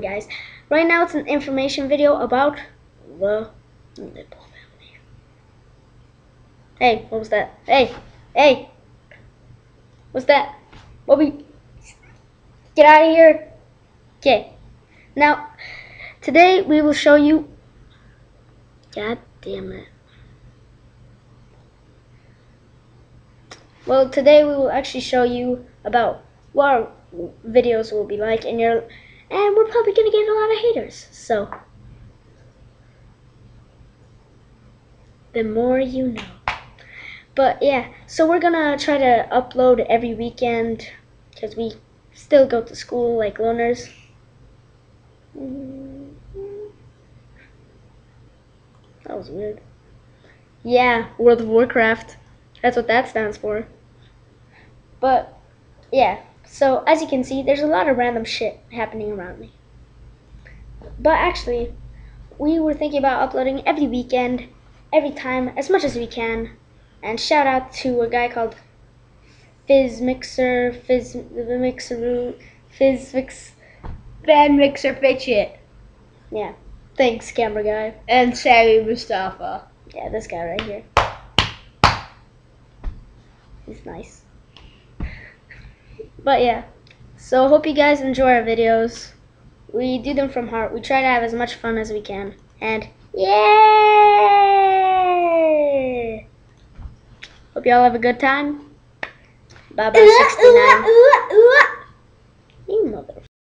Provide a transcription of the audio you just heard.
doing, guys? Right now it's an information video about the nipple family. Hey, what was that? Hey, what's that? Bobby, get out of here. Okay, now today we will show you. God damn it. Well, today we will actually show you about what our videos will be like, and we're probably gonna get a lot of haters. So, the more you know. But yeah, so we're gonna try to upload every weekend because we still go to school like loners. That was weird. Yeah, World of Warcraft. That's what that stands for. But yeah, so as you can see, there's a lot of random shit happening around me. But actually, we were thinking about uploading every weekend, every time, as much as we can. And shout out to a guy called FizzMixer, Ben Mixer Fidget. Yeah. Thanks, camera guy. And Sammy Mustafa. Yeah, this guy right here. He's nice. But yeah, so hope you guys enjoy our videos. We do them from heart. We try to have as much fun as we can. And yay! Hope y'all have a good time. Bye bye 69.